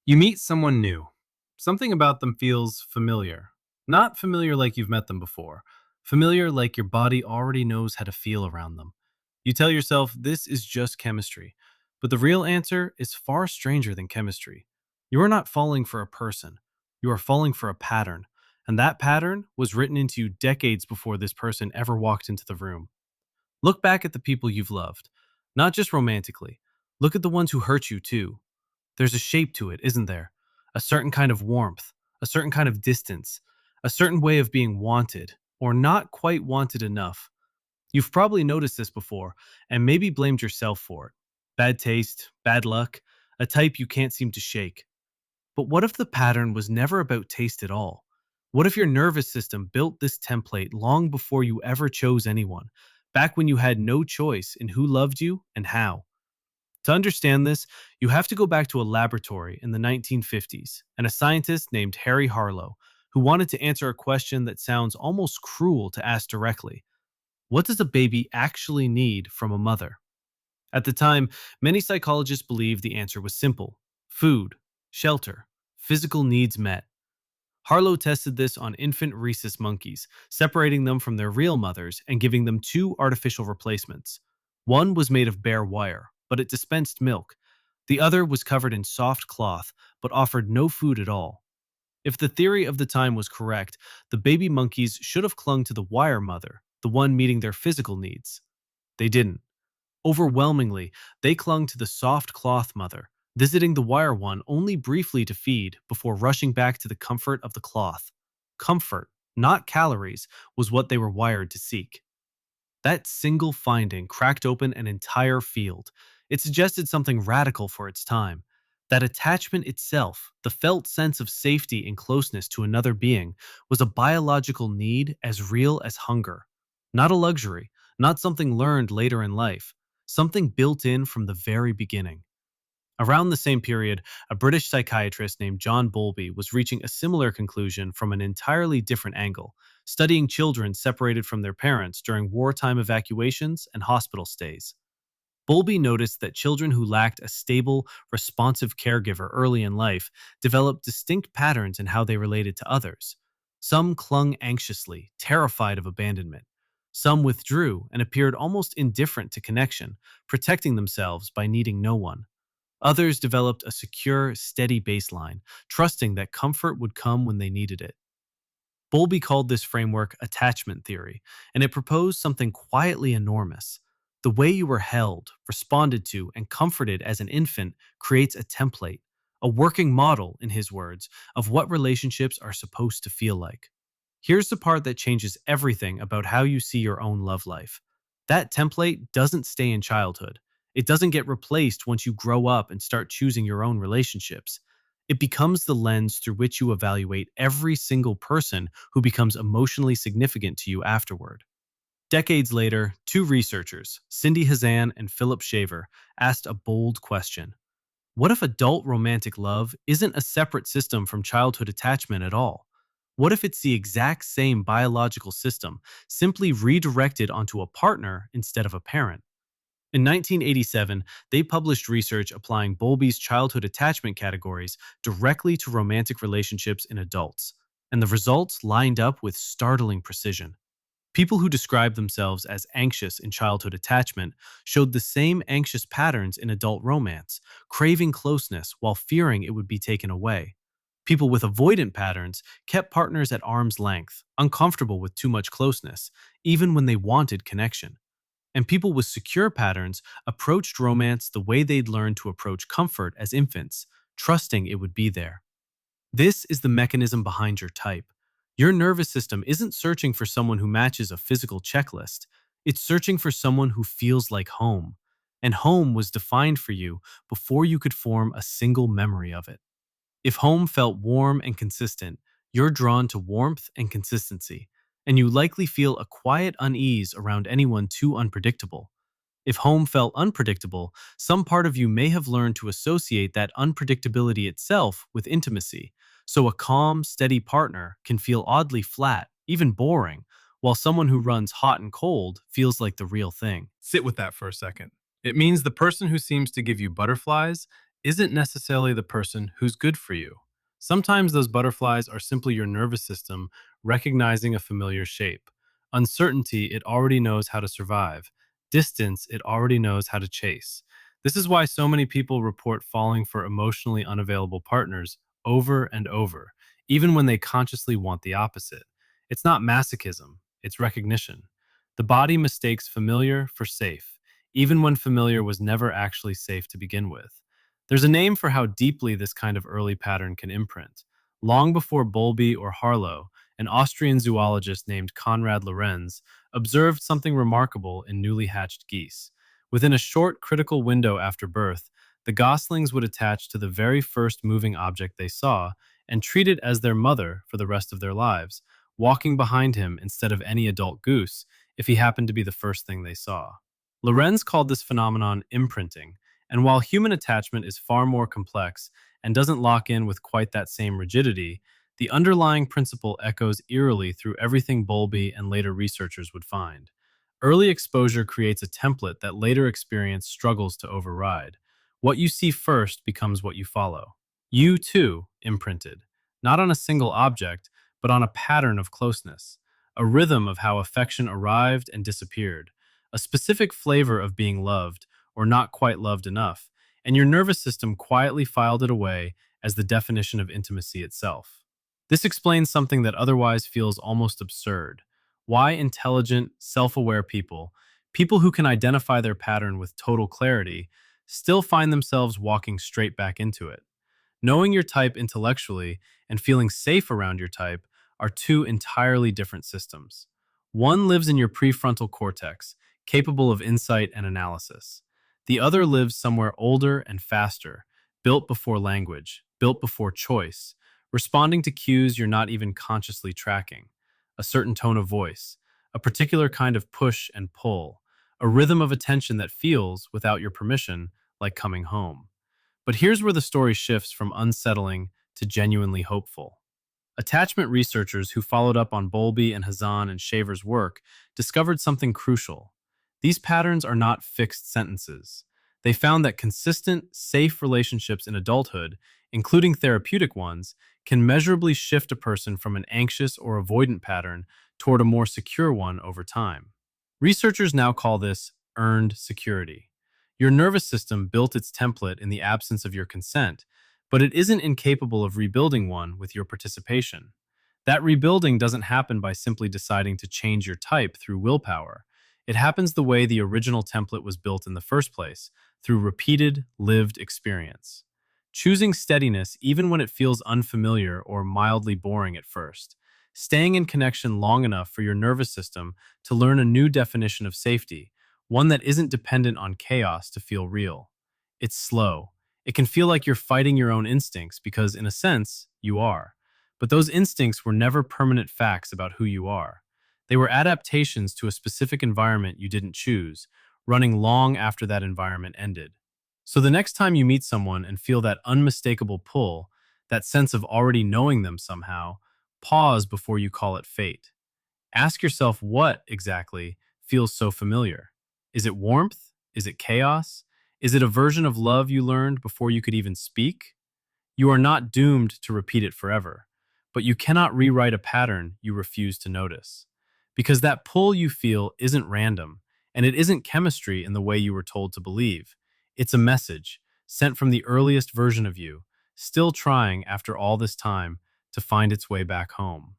You meet someone new. Something about them feels familiar. Not familiar like you've met them before. Familiar like your body already knows how to feel around them. You tell yourself this is just chemistry. But the real answer is far stranger than chemistry. You are not falling for a person. You are falling for a pattern. And that pattern was written into you decades before this person ever walked into the room. Look back at the people you've loved. Not just romantically. Look at the ones who hurt you too. There's a shape to it, isn't there? A certain kind of warmth, a certain kind of distance, a certain way of being wanted, or not quite wanted enough. You've probably noticed this before, and maybe blamed yourself for it. Bad taste, bad luck, a type you can't seem to shake. But what if the pattern was never about taste at all? What if your nervous system built this template long before you ever chose anyone, back when you had no choice in who loved you and how? To understand this, you have to go back to a laboratory in the 1950s and a scientist named Harry Harlow, who wanted to answer a question that sounds almost cruel to ask directly. What does a baby actually need from a mother? At the time, many psychologists believed the answer was simple: food, shelter, physical needs met. Harlow tested this on infant rhesus monkeys, separating them from their real mothers and giving them two artificial replacements. One was made of bare wire, but it dispensed milk. The other was covered in soft cloth, but offered no food at all. If the theory of the time was correct, the baby monkeys should have clung to the wire mother, the one meeting their physical needs. They didn't. Overwhelmingly, they clung to the soft cloth mother, visiting the wire one only briefly to feed before rushing back to the comfort of the cloth. Comfort, not calories, was what they were wired to seek. That single finding cracked open an entire field. It suggested something radical for its time. That attachment itself, the felt sense of safety and closeness to another being, was a biological need as real as hunger. Not a luxury, not something learned later in life, something built in from the very beginning. Around the same period, a British psychiatrist named John Bowlby was reaching a similar conclusion from an entirely different angle, studying children separated from their parents during wartime evacuations and hospital stays. Bowlby noticed that children who lacked a stable, responsive caregiver early in life developed distinct patterns in how they related to others. Some clung anxiously, terrified of abandonment. Some withdrew and appeared almost indifferent to connection, protecting themselves by needing no one. Others developed a secure, steady baseline, trusting that comfort would come when they needed it. Bowlby called this framework attachment theory, and it proposed something quietly enormous. The way you were held, responded to, and comforted as an infant creates a template, a working model, in his words, of what relationships are supposed to feel like. Here's the part that changes everything about how you see your own love life. That template doesn't stay in childhood. It doesn't get replaced once you grow up and start choosing your own relationships. It becomes the lens through which you evaluate every single person who becomes emotionally significant to you afterward. Decades later, two researchers, Cindy Hazan and Philip Shaver, asked a bold question. What if adult romantic love isn't a separate system from childhood attachment at all? What if it's the exact same biological system, simply redirected onto a partner instead of a parent? In 1987, they published research applying Bowlby's childhood attachment categories directly to romantic relationships in adults, and the results lined up with startling precision. People who described themselves as anxious in childhood attachment showed the same anxious patterns in adult romance, craving closeness while fearing it would be taken away. People with avoidant patterns kept partners at arm's length, uncomfortable with too much closeness, even when they wanted connection. And people with secure patterns approached romance the way they'd learned to approach comfort as infants, trusting it would be there. This is the mechanism behind your type. Your nervous system isn't searching for someone who matches a physical checklist. It's searching for someone who feels like home. And home was defined for you before you could form a single memory of it. If home felt warm and consistent, you're drawn to warmth and consistency, and you likely feel a quiet unease around anyone too unpredictable. If home felt unpredictable, some part of you may have learned to associate that unpredictability itself with intimacy. So a calm, steady partner can feel oddly flat, even boring, while someone who runs hot and cold feels like the real thing. Sit with that for a second. It means the person who seems to give you butterflies isn't necessarily the person who's good for you. Sometimes those butterflies are simply your nervous system recognizing a familiar shape. Uncertainty, it already knows how to survive. Distance, it already knows how to chase. This is why so many people report falling for emotionally unavailable partners over and over, even when they consciously want the opposite. It's not masochism, it's recognition. The body mistakes familiar for safe, even when familiar was never actually safe to begin with. There's a name for how deeply this kind of early pattern can imprint. Long before Bowlby or Harlow, an Austrian zoologist named Konrad Lorenz observed something remarkable in newly hatched geese. Within a short critical window after birth, the goslings would attach to the very first moving object they saw and treat it as their mother for the rest of their lives, walking behind him instead of any adult goose if he happened to be the first thing they saw. Lorenz called this phenomenon imprinting, and while human attachment is far more complex and doesn't lock in with quite that same rigidity, the underlying principle echoes eerily through everything Bowlby and later researchers would find. Early exposure creates a template that later experience struggles to override. What you see first becomes what you follow. You, too, imprinted, not on a single object, but on a pattern of closeness, a rhythm of how affection arrived and disappeared, a specific flavor of being loved or not quite loved enough, and your nervous system quietly filed it away as the definition of intimacy itself. This explains something that otherwise feels almost absurd. Why intelligent, self aware people, people who can identify their pattern with total clarity, still find themselves walking straight back into it. Knowing your type intellectually and feeling safe around your type are two entirely different systems. One lives in your prefrontal cortex, capable of insight and analysis. The other lives somewhere older and faster, built before language, built before choice, responding to cues you're not even consciously tracking. A certain tone of voice, a particular kind of push and pull, a rhythm of attention that feels, without your permission, like coming home. But here's where the story shifts from unsettling to genuinely hopeful. Attachment researchers who followed up on Bowlby and Hazan and Shaver's work discovered something crucial. These patterns are not fixed sentences. They found that consistent, safe relationships in adulthood, including therapeutic ones, can measurably shift a person from an anxious or avoidant pattern toward a more secure one over time. Researchers now call this earned security. Your nervous system built its template in the absence of your consent, but it isn't incapable of rebuilding one with your participation. That rebuilding doesn't happen by simply deciding to change your type through willpower. It happens the way the original template was built in the first place, through repeated, lived experience. Choosing steadiness even when it feels unfamiliar or mildly boring at first. Staying in connection long enough for your nervous system to learn a new definition of safety, one that isn't dependent on chaos to feel real. It's slow. It can feel like you're fighting your own instincts because, in a sense, you are. But those instincts were never permanent facts about who you are. They were adaptations to a specific environment you didn't choose, running long after that environment ended. So the next time you meet someone and feel that unmistakable pull, that sense of already knowing them somehow, pause before you call it fate. Ask yourself what, exactly, feels so familiar. Is it warmth? Is it chaos? Is it a version of love you learned before you could even speak? You are not doomed to repeat it forever, but you cannot rewrite a pattern you refuse to notice. Because that pull you feel isn't random, and it isn't chemistry in the way you were told to believe. It's a message sent from the earliest version of you, still trying after all this time to find its way back home.